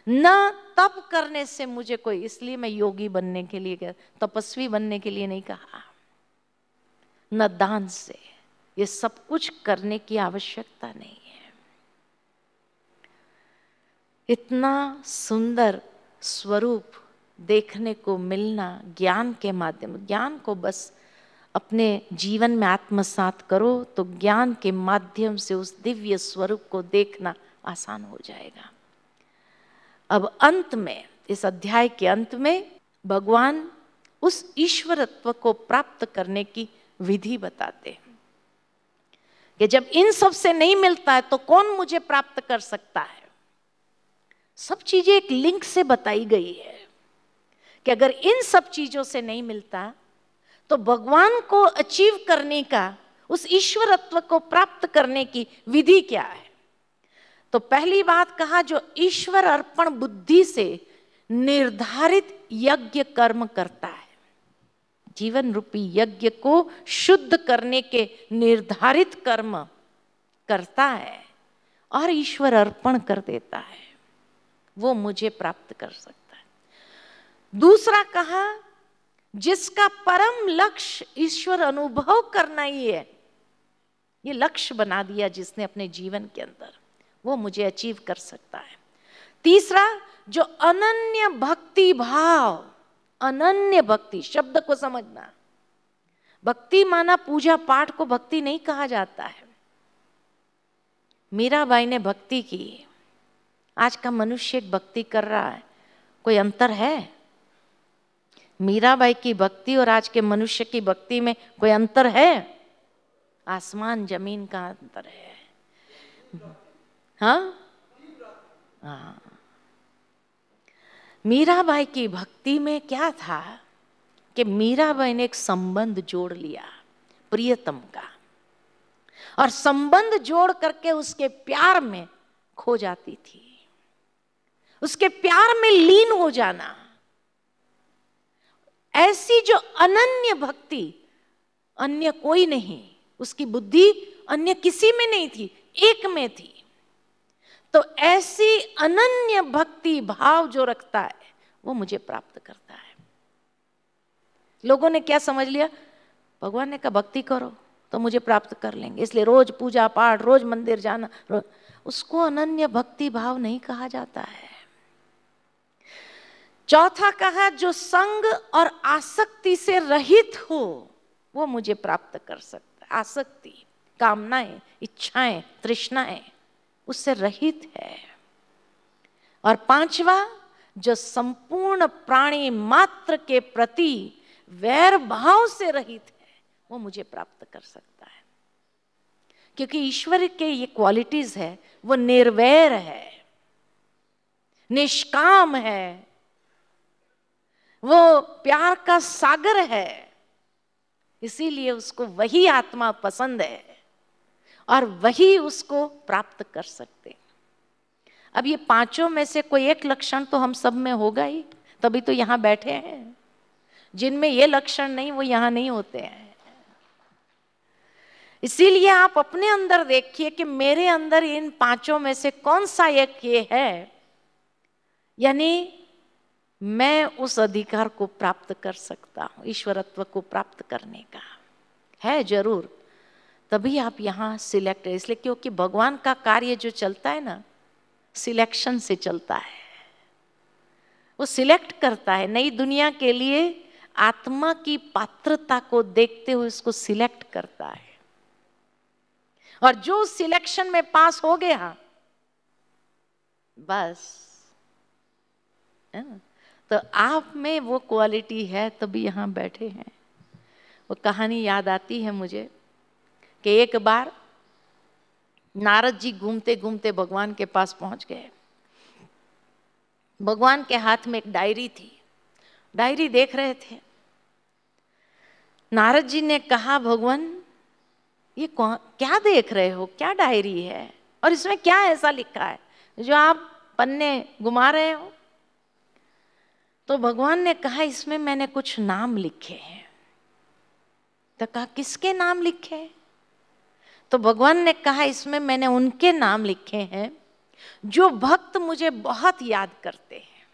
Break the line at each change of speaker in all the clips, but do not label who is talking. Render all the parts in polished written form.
न तप करने से मुझे कोई, इसलिए मैं योगी बनने के लिए, तपस्वी बनने के लिए नहीं कहा, न दान से, ये सब कुछ करने की आवश्यकता नहीं है। इतना सुंदर स्वरूप देखने को मिलना ज्ञान के माध्यम, ज्ञान को बस अपने जीवन में आत्मसात करो तो ज्ञान के माध्यम से उस दिव्य स्वरूप को देखना आसान हो जाएगा। अब अंत में, इस अध्याय के अंत में भगवान उस ईश्वरत्व को प्राप्त करने की विधि बताते हैं कि जब इन सब से नहीं मिलता है तो कौन मुझे प्राप्त कर सकता है। सब चीजें एक लिंक से बताई गई है कि अगर इन सब चीजों से नहीं मिलता तो भगवान को अचीव करने का, उस ईश्वरत्व को प्राप्त करने की विधि क्या है। तो पहली बात कहा, जो ईश्वर अर्पण बुद्धि से निर्धारित यज्ञ कर्म करता है, जीवन रूपी यज्ञ को शुद्ध करने के निर्धारित कर्म करता है और ईश्वर अर्पण कर देता है, वो मुझे प्राप्त कर सकता है। दूसरा कहा, जिसका परम लक्ष्य ईश्वर अनुभव करना ही है, ये लक्ष्य बना दिया जिसने अपने जीवन के अंदर, वो मुझे अचीव कर सकता है। तीसरा, जो अनन्य भक्ति भाव, अनन्य भक्ति शब्द को समझना, भक्ति माना पूजा पाठ को भक्ति नहीं कहा जाता है। मीराबाई ने भक्ति की, आज का मनुष्य एक भक्ति कर रहा है, कोई अंतर है? मीराबाई की भक्ति और आज के मनुष्य की भक्ति में कोई अंतर है? आसमान जमीन का अंतर है। हाँ, मीराबाई की भक्ति में क्या था कि मीराबाई ने एक संबंध जोड़ लिया प्रियतम का, और संबंध जोड़ करके उसके प्यार में खो जाती थी, उसके प्यार में लीन हो जाना। ऐसी जो अनन्य भक्ति, अन्य कोई नहीं, उसकी बुद्धि अन्य किसी में नहीं थी, एक में थी। तो ऐसी अनन्य भक्ति भाव जो रखता है वो मुझे प्राप्त करता है। लोगों ने क्या समझ लिया, भगवान ने कहा भक्ति करो तो मुझे प्राप्त कर लेंगे, इसलिए रोज पूजा पाठ, रोज मंदिर जाना, उसको अनन्य भक्ति भाव नहीं कहा जाता है। चौथा कहा, जो संग और आसक्ति से रहित हो वो मुझे प्राप्त कर सकता है। आसक्ति, कामनाएं, इच्छाएं, तृष्णाएं, उससे रहित है। और पांचवा, जो संपूर्ण प्राणी मात्र के प्रति वैर भाव से रहित है वो मुझे प्राप्त कर सकता है। क्योंकि ईश्वर के ये क्वालिटीज है, वो निर्वैर है, निष्काम है, वो प्यार का सागर है, इसीलिए उसको वही आत्मा पसंद है और वही उसको प्राप्त कर सकते। अब ये पांचों में से कोई एक लक्षण तो हम सब में होगा ही, तभी तो यहां बैठे हैं। जिनमें ये लक्षण नहीं वो यहां नहीं होते हैं। इसीलिए आप अपने अंदर देखिए कि मेरे अंदर इन पांचों में से कौन सा एक ये है, यानी मैं उस अधिकार को प्राप्त कर सकता हूं, ईश्वरत्व को प्राप्त करने का है जरूर, तभी आप यहां सिलेक्ट है। इसलिए क्योंकि भगवान का कार्य जो चलता है ना, सिलेक्शन से चलता है। वो सिलेक्ट करता है नई दुनिया के लिए, आत्मा की पात्रता को देखते हुए उसको सिलेक्ट करता है, और जो सिलेक्शन में पास हो गया बस, है ना? तो आप में वो क्वालिटी है तभी यहां बैठे हैं। वो कहानी याद आती है मुझे कि एक बार नारद जी घूमते घूमते भगवान के पास पहुंच गए। भगवान के हाथ में एक डायरी थी, डायरी देख रहे थे। नारद जी ने कहा, भगवान ये क्या देख रहे हो, क्या डायरी है और इसमें क्या ऐसा लिखा है जो आप पन्ने घुमा रहे हो? तो भगवान ने कहा, इसमें मैंने कुछ नाम लिखे हैं। तो कहा, किसके नाम लिखे? तो भगवान ने कहा, इसमें मैंने उनके नाम लिखे हैं जो भक्त मुझे बहुत याद करते हैं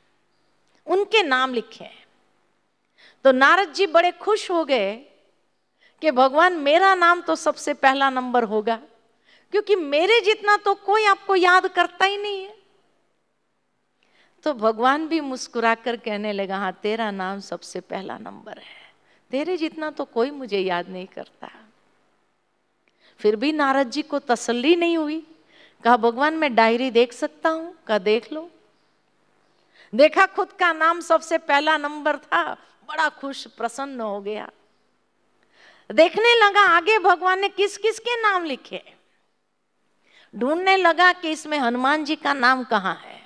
उनके नाम लिखे हैं। तो नारद जी बड़े खुश हो गए कि भगवान मेरा नाम तो सबसे पहला नंबर होगा, क्योंकि मेरे जितना तो कोई आपको याद करता ही नहीं है। तो भगवान भी मुस्कुराकर कहने लगा, हाँ तेरा नाम सबसे पहला नंबर है, तेरे जितना तो कोई मुझे याद नहीं करता। फिर भी नारद जी को तसल्ली नहीं हुई। कहा भगवान मैं डायरी देख सकता हूं? कहा देख लो। देखा खुद का नाम सबसे पहला नंबर था, बड़ा खुश प्रसन्न हो गया। देखने लगा आगे भगवान ने किस किस के नाम लिखे। ढूंढने लगा कि इसमें हनुमान जी का नाम कहाँ है।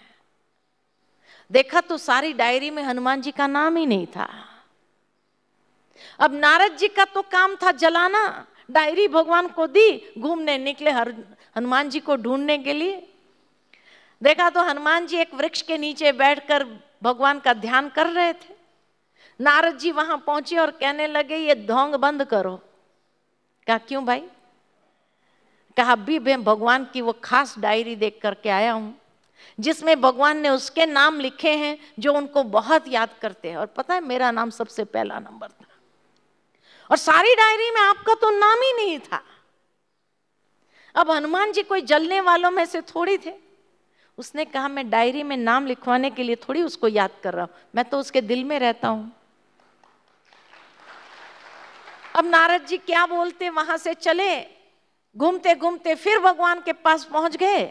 देखा तो सारी डायरी में हनुमान जी का नाम ही नहीं था। अब नारद जी का तो काम था जलाना, डायरी भगवान को दी, घूमने निकले हनुमान जी को ढूंढने के लिए। देखा तो हनुमान जी एक वृक्ष के नीचे बैठकर भगवान का ध्यान कर रहे थे। नारद जी वहां पहुंचे और कहने लगे ये ढोंग बंद करो। कहा क्यों भाई? कहा अभी मैं भगवान की वो खास डायरी देख करके आया हूं जिसमें भगवान ने उसके नाम लिखे हैं जो उनको बहुत याद करते हैं। और पता है मेरा नाम सबसे पहला नंबर था, और सारी डायरी में आपका तो नाम ही नहीं था। अब हनुमान जी कोई जलने वालों में से थोड़ी थे। उसने कहा मैं डायरी में नाम लिखवाने के लिए थोड़ी उसको याद कर रहा हूं, मैं तो उसके दिल में रहता हूं। अब नारद जी क्या बोलते, वहां से चले, घूमते घूमते फिर भगवान के पास पहुंच गए।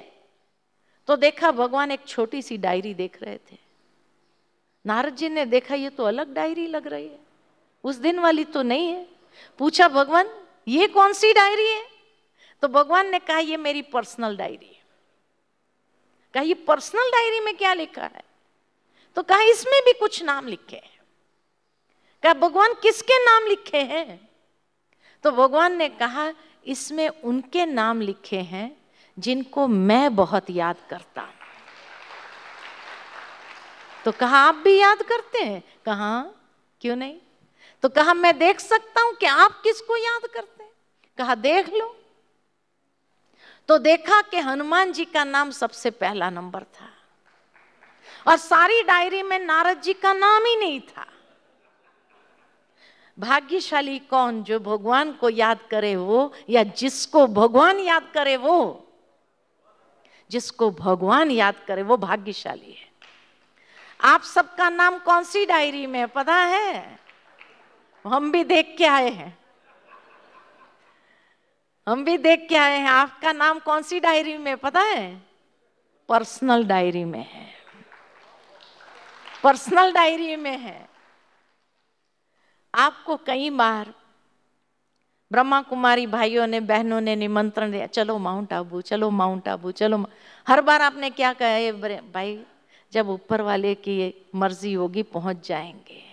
तो देखा भगवान एक छोटी सी डायरी देख रहे थे। नारद जी ने देखा ये तो अलग डायरी लग रही है, उस दिन वाली तो नहीं है। पूछा भगवान ये कौन सी डायरी है? तो भगवान ने कहा ये मेरी पर्सनल डायरी है। कहा ये पर्सनल डायरी में क्या लिखा है? तो कहा इसमें भी कुछ नाम लिखे हैं। कहा भगवान किसके नाम लिखे हैं? तो भगवान ने कहा इसमें उनके नाम लिखे हैं जिनको मैं बहुत याद करता हूं। तो कहा आप भी याद करते हैं? कहा क्यों नहीं। तो कहा मैं देख सकता हूं कि आप किसको याद करते हैं? कहा देख लो। तो देखा कि हनुमान जी का नाम सबसे पहला नंबर था, और सारी डायरी में नारद जी का नाम ही नहीं था। भाग्यशाली कौन, जो भगवान को याद करे वो, या जिसको भगवान याद करे वो? जिसको भगवान याद करे वो भाग्यशाली है। आप सबका नाम कौन सी डायरी में पता है? हम भी देख के आए हैं, हम भी देख के आए हैं। आपका नाम कौन सी डायरी में पता है? पर्सनल डायरी में है, पर्सनल डायरी में है। आपको कई बार ब्रह्मा कुमारी भाइयों ने बहनों ने निमंत्रण दिया, चलो माउंट आबू, चलो माउंट आबू, चलो। हर बार आपने क्या कहा? भाई जब ऊपर वाले की मर्जी होगी पहुंच जाएंगे।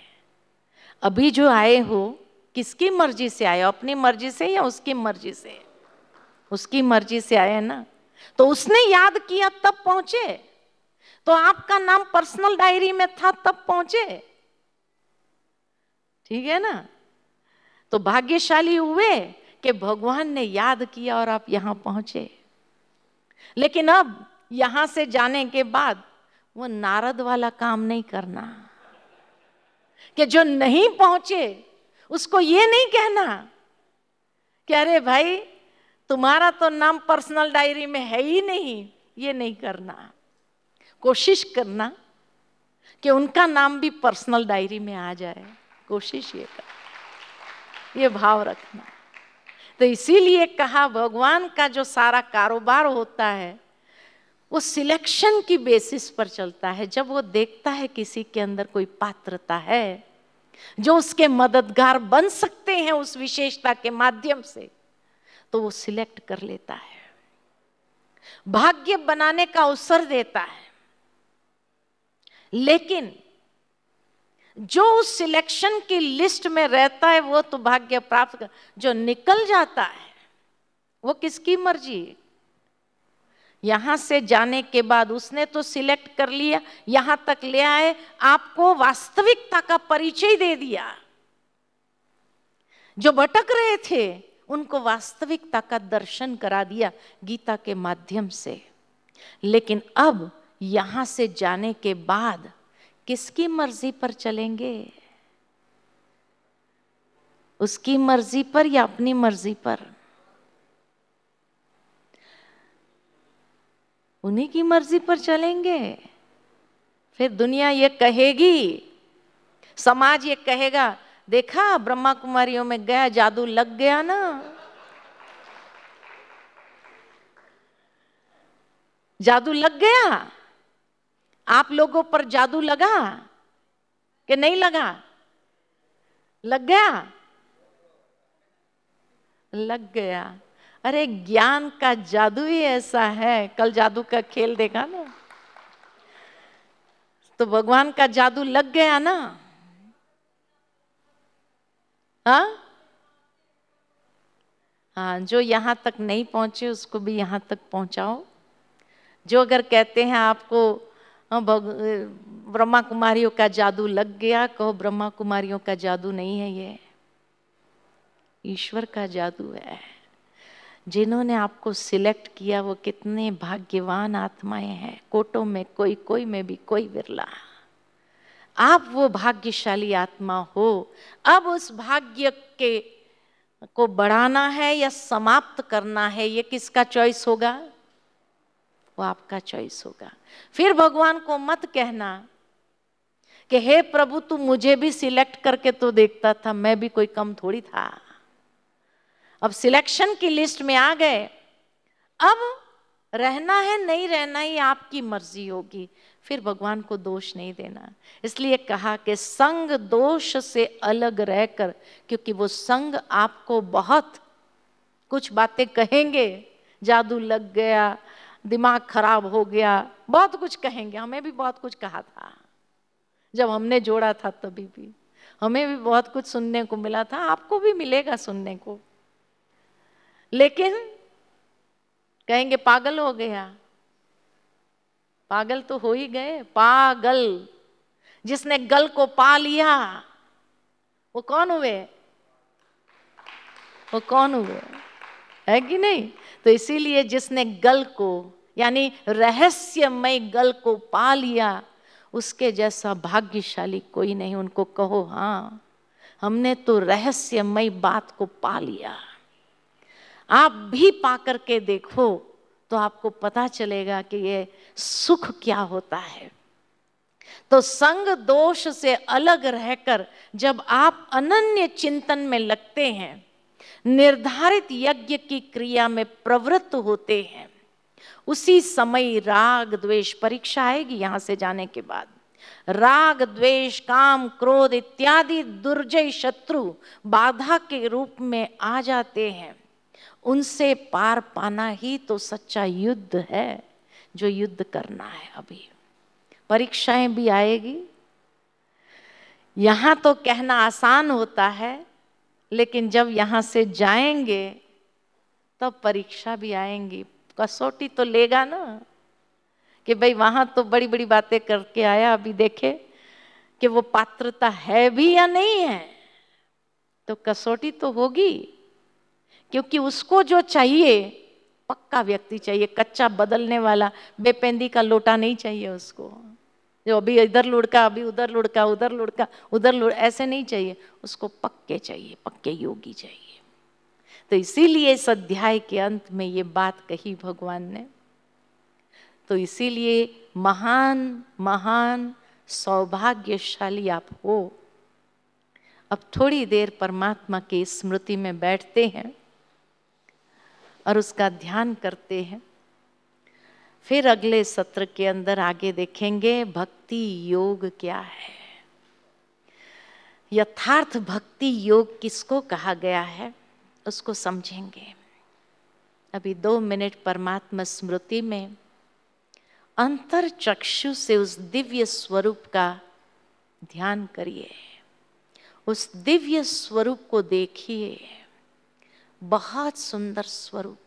अभी जो आए हो किसकी मर्जी से आए हो? अपनी मर्जी से या उसकी मर्जी से? उसकी मर्जी से आए ना, तो उसने याद किया तब पहुंचे। तो आपका नाम पर्सनल डायरी में था तब पहुंचे, ठीक है ना। तो भाग्यशाली हुए कि भगवान ने याद किया और आप यहां पहुंचे। लेकिन अब यहां से जाने के बाद वो नारद वाला काम नहीं करना कि जो नहीं पहुंचे उसको ये नहीं कहना कि अरे भाई तुम्हारा तो नाम पर्सनल डायरी में है ही नहीं। ये नहीं करना, कोशिश करना कि उनका नाम भी पर्सनल डायरी में आ जाए। कोशिश ये कर, ये भाव रखना। तो इसीलिए कहा भगवान का जो सारा कारोबार होता है वो सिलेक्शन की बेसिस पर चलता है। जब वो देखता है किसी के अंदर कोई पात्रता है जो उसके मददगार बन सकते हैं उस विशेषता के माध्यम से, तो वो सिलेक्ट कर लेता है, भाग्य बनाने का अवसर देता है। लेकिन जो उस सिलेक्शन की लिस्ट में रहता है वो तो भाग्य प्राप्त कर, जो निकल जाता है वो किसकी मर्जी? यहां से जाने के बाद उसने तो सिलेक्ट कर लिया, यहां तक ले आए, आपको वास्तविकता का परिचय दे दिया। जो भटक रहे थे उनको वास्तविकता का दर्शन करा दिया गीता के माध्यम से। लेकिन अब यहां से जाने के बाद किसकी मर्जी पर चलेंगे? उसकी मर्जी पर या अपनी मर्जी पर? उन्हीं की मर्जी पर चलेंगे। फिर दुनिया ये कहेगी, समाज ये कहेगा, देखा ब्रह्मा कुमारियों में गया, जादू लग गया ना। जादू लग गया। आप लोगों पर जादू लगा कि नहीं लगा? लग गया, लग गया। अरे ज्ञान का जादू ही ऐसा है। कल जादू का खेल देखा ना, तो भगवान का जादू लग गया ना। हाँ हाँ, जो यहां तक नहीं पहुंचे उसको भी यहां तक पहुंचाओ। जो अगर कहते हैं आपको ब्रह्मा कुमारियों का जादू लग गया, कहो ब्रह्मा कुमारियों का जादू नहीं है, ये ईश्वर का जादू है। जिन्होंने आपको सिलेक्ट किया वो कितने भाग्यवान आत्माएं हैं। कोटों में कोई, कोई में भी कोई विरला। आप वो भाग्यशाली आत्मा हो। अब उस भाग्य के को बढ़ाना है या समाप्त करना है, ये किसका चॉइस होगा? वो आपका चॉइस होगा। फिर भगवान को मत कहना कि हे प्रभु तू मुझे भी सिलेक्ट करके तो देखता था, मैं भी कोई कम थोड़ी था। अब सिलेक्शन की लिस्ट में आ गए, अब रहना है नहीं रहना ही आपकी मर्जी होगी। फिर भगवान को दोष नहीं देना। इसलिए कहा कि संग दोष से अलग रहकर, क्योंकि वो संग आपको बहुत कुछ बातें कहेंगे, जादू लग गया, दिमाग खराब हो गया, बहुत कुछ कहेंगे। हमें भी बहुत कुछ कहा था जब हमने जोड़ा था, तभी भी हमें भी बहुत कुछ सुनने को मिला था, आपको भी मिलेगा सुनने को। लेकिन कहेंगे पागल हो गया। पागल तो हो ही गए। पागल जिसने गल को पा लिया वो कौन हुए? वो कौन हुए? है कि नहीं? तो इसीलिए जिसने गल को, यानी रहस्यमय गल को पा लिया, उसके जैसा भाग्यशाली कोई नहीं। उनको कहो हाँ, हमने तो रहस्यमय बात को पा लिया। आप भी पा करके देखो तो आपको पता चलेगा कि ये सुख क्या होता है। तो संग दोष से अलग रहकर जब आप अनन्य चिंतन में लगते हैं, निर्धारित यज्ञ की क्रिया में प्रवृत्त होते हैं, उसी समय राग द्वेष, परीक्षा आएगी यहां से जाने के बाद, राग द्वेष काम क्रोध इत्यादि दुर्जय शत्रु बाधा के रूप में आ जाते हैं। उनसे पार पाना ही तो सच्चा युद्ध है, जो युद्ध करना है। अभी परीक्षाएं भी आएगी। यहां तो कहना आसान होता है, लेकिन जब यहां से जाएंगे तब परीक्षा भी आएंगी। कसौटी तो लेगा ना कि भाई वहां तो बड़ी बड़ी बातें करके आया, अभी देखे कि वो पात्रता है भी या नहीं है। तो कसौटी तो होगी, क्योंकि उसको जो चाहिए पक्का व्यक्ति चाहिए, कच्चा बदलने वाला बेपेंदी का लोटा नहीं चाहिए उसको, जो अभी इधर लुढ़का अभी उधर लुढ़का, उधर लुढ़का उधर लुढ़, ऐसे नहीं चाहिए उसको। पक्के चाहिए, पक्के योगी चाहिए। तो इसीलिए इस अध्याय के अंत में ये बात कही भगवान ने। तो इसीलिए महान महान सौभाग्यशाली आप हो। अब थोड़ी देर परमात्मा की स्मृति में बैठते हैं और उसका ध्यान करते हैं। फिर अगले सत्र के अंदर आगे देखेंगे भक्ति योग क्या है, यथार्थ भक्ति योग किसको कहा गया है, उसको समझेंगे। अभी 2 मिनट परमात्मा स्मृति में अंतर चक्षु से उस दिव्य स्वरूप का ध्यान करिए, उस दिव्य स्वरूप को देखिए। बहुत सुंदर स्वरूप